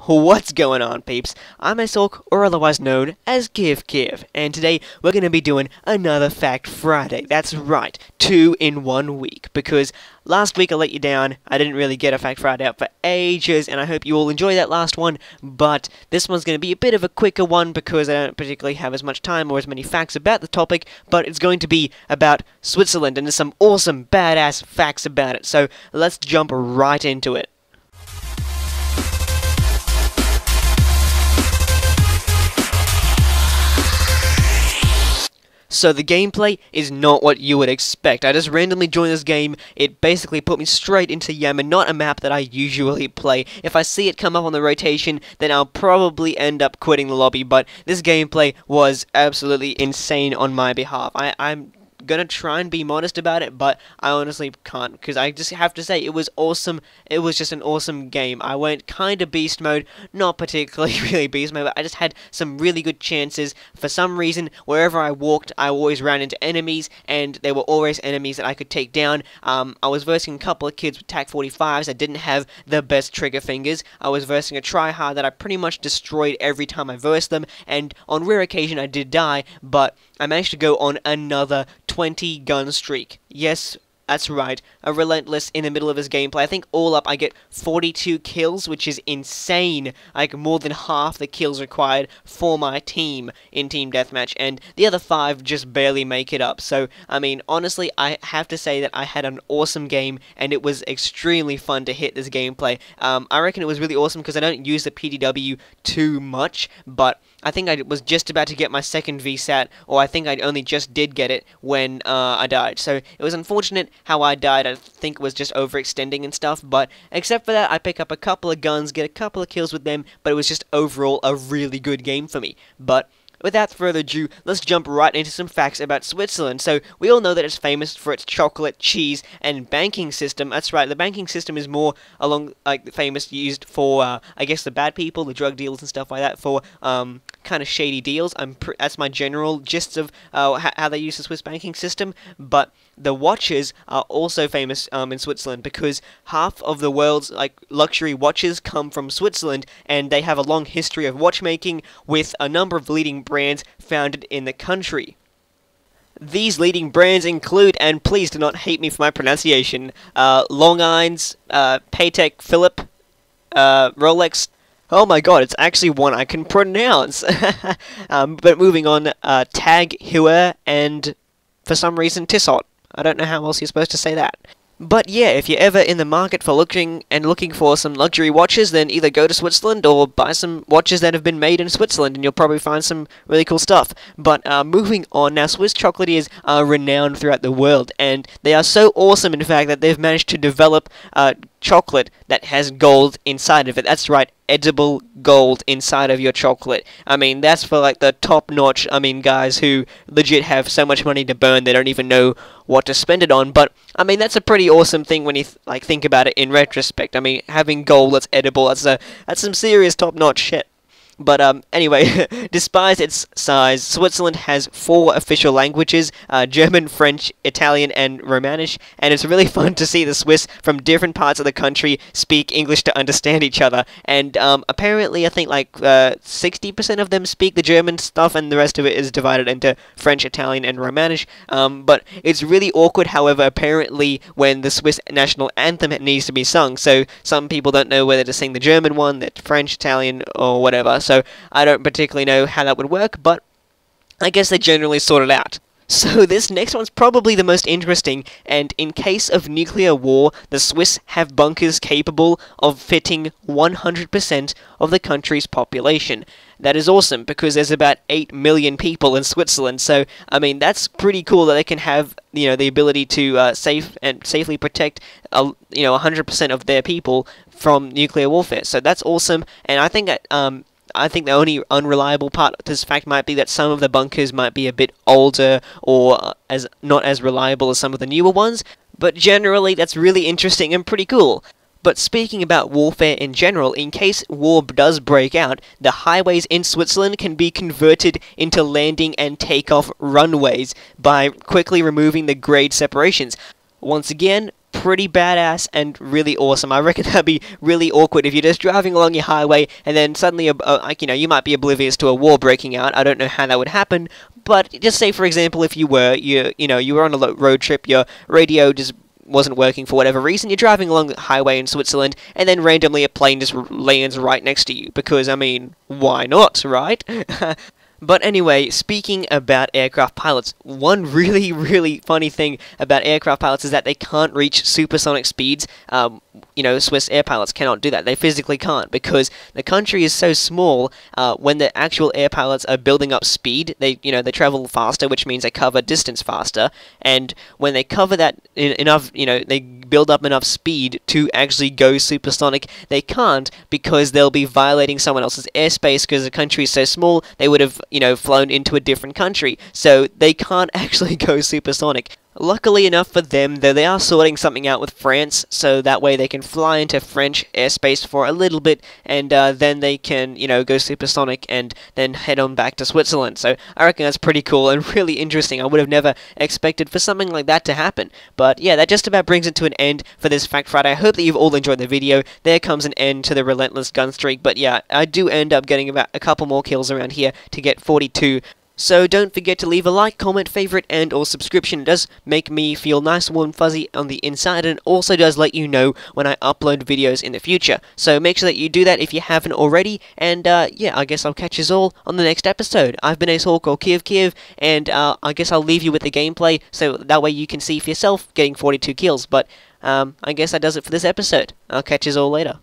What's going on, peeps? I'm Isork, or otherwise known as Kiv, and today we're going to be doing another Fact Friday. That's right, 2 in 1 week, because last week I let you down. I didn't really get a Fact Friday out for ages, and I hope you all enjoyed that last one, but this one's going to be a bit of a quicker one because I don't particularly have as much time or as many facts about the topic, but it's going to be about Switzerland, and there's some awesome, badass facts about it, so let's jump right into it. So the gameplay is not what you would expect. I just randomly joined this game. It basically put me straight into Yemen, not a map that I usually play. If I see it come up on the rotation, then I'll probably end up quitting the lobby, but this gameplay was absolutely insane on my behalf. I'm gonna try and be modest about it, but I honestly can't, because I just have to say, it was awesome. It was just an awesome game. I went kinda beast mode, not particularly really beast mode, but I just had some really good chances. For some reason, wherever I walked, I always ran into enemies, and they were always enemies that I could take down. I was versing a couple of kids with TAC 45s that didn't have the best trigger fingers. I was versing a tryhard that I pretty much destroyed every time I versed them, and on rare occasion I did die, but I managed to go on another 20 gun streak. Yes, that's right, a relentless in the middle of his gameplay. I think all up I get 42 kills, which is insane. Like more than half the kills required for my team in Team Deathmatch, and the other 5 just barely make it up. So, I mean, honestly, I have to say that I had an awesome game, and it was extremely fun to hit this gameplay. I reckon it was really awesome because I don't use the PDW too much, but I think I was just about to get my second VSAT, or I think I only just did get it when I died. So it was unfortunate how I died. I think it was just overextending and stuff, but except for that, I pick up a couple of guns, get a couple of kills with them, but it was just overall a really good game for me. But without further ado, let's jump right into some facts about Switzerland. So, we all know that it's famous for its chocolate, cheese, and banking system. That's right, the banking system is more along, like, famous, used for, I guess, the bad people, the drug dealers and stuff like that, for, kind of shady deals. That's my general gist of how they use the Swiss banking system, but the watches are also famous in Switzerland because half of the world's luxury watches come from Switzerland, and they have a long history of watchmaking with a number of leading brands founded in the country. These leading brands include, and please do not hate me for my pronunciation, Long Irons, Patek Philippe, Rolex. Oh my god, it's actually one I can pronounce! But moving on, Tag Heuer, and for some reason Tissot. I don't know how else you're supposed to say that. But yeah, if you're ever in the market for looking for some luxury watches, then either go to Switzerland or buy some watches that have been made in Switzerland, and you'll probably find some really cool stuff. But moving on, now Swiss chocolatiers are renowned throughout the world, and they are so awesome, in fact, that they've managed to develop chocolate that has gold inside of it. That's right, edible gold inside of your chocolate. I mean, that's for like the top-notch, guys who legit have so much money to burn they don't even know what to spend it on. But I mean, that's a pretty awesome thing when you think about it in retrospect. I mean, having gold that's edible, that's some serious top-notch shit. But anyway, despite its size, Switzerland has 4 official languages, German, French, Italian, and Romanish, and it's really fun to see the Swiss from different parts of the country speak English to understand each other. And apparently, I think 60% of them speak the German stuff, and the rest of it is divided into French, Italian, and Romanish. But it's really awkward, however, apparently, when the Swiss national anthem needs to be sung. So some people don't know whether to sing the German one, the French, Italian, or whatever. So I don't particularly know how that would work, but I guess they generally sort it out. So this next one's probably the most interesting, and in case of nuclear war, the Swiss have bunkers capable of fitting 100% of the country's population. That is awesome, because there's about 8 million people in Switzerland, so, I mean, that's pretty cool that they can have, the ability to safely protect, 100% of their people from nuclear warfare. So that's awesome, and I think that, I think the only unreliable part of this fact might be that some of the bunkers might be a bit older or not as reliable as some of the newer ones, but generally that's really interesting and pretty cool. But speaking about warfare in general, in case war does break out, the highways in Switzerland can be converted into landing and takeoff runways by quickly removing the grade separations. Once again, pretty badass and really awesome. I reckon that'd be really awkward if you're just driving along your highway and then suddenly, like, you know, you might be oblivious to a war breaking out. I don't know how that would happen, but just say, for example, if you were on a road trip, your radio just wasn't working for whatever reason, you're driving along the highway in Switzerland, and then randomly a plane just lands right next to you, because, I mean, why not, right? But anyway, speaking about aircraft pilots, one really, really funny thing about aircraft pilots is that they can't reach supersonic speeds. Swiss air pilots cannot do that. They physically can't, because the country is so small. When the actual air pilots are building up speed, they travel faster, which means they cover distance faster. And when they cover that enough, they build up enough speed to actually go supersonic, they can't, because they'll be violating someone else's airspace, because the country is so small, they would have, flown into a different country. So they can't actually go supersonic. Luckily enough for them, though, they are sorting something out with France, so that way they can fly into French airspace for a little bit, and then they can, go supersonic and then head on back to Switzerland. So I reckon that's pretty cool and really interesting. I would have never expected for something like that to happen. But yeah, that just about brings it to an end for this Fact Friday. I hope that you've all enjoyed the video. There comes an end to the relentless gun streak, but yeah, I do end up getting about a couple more kills around here to get 42. So don't forget to leave a like, comment, favorite, and or subscription. It does make me feel nice, warm, fuzzy on the inside, and also does let you know when I upload videos in the future. So make sure that you do that if you haven't already, and yeah, I guess I'll catch you all on the next episode. I've been Ace Hawk or Kiev, and I guess I'll leave you with the gameplay, so that way you can see for yourself getting 42 kills, but I guess that does it for this episode. I'll catch you all later.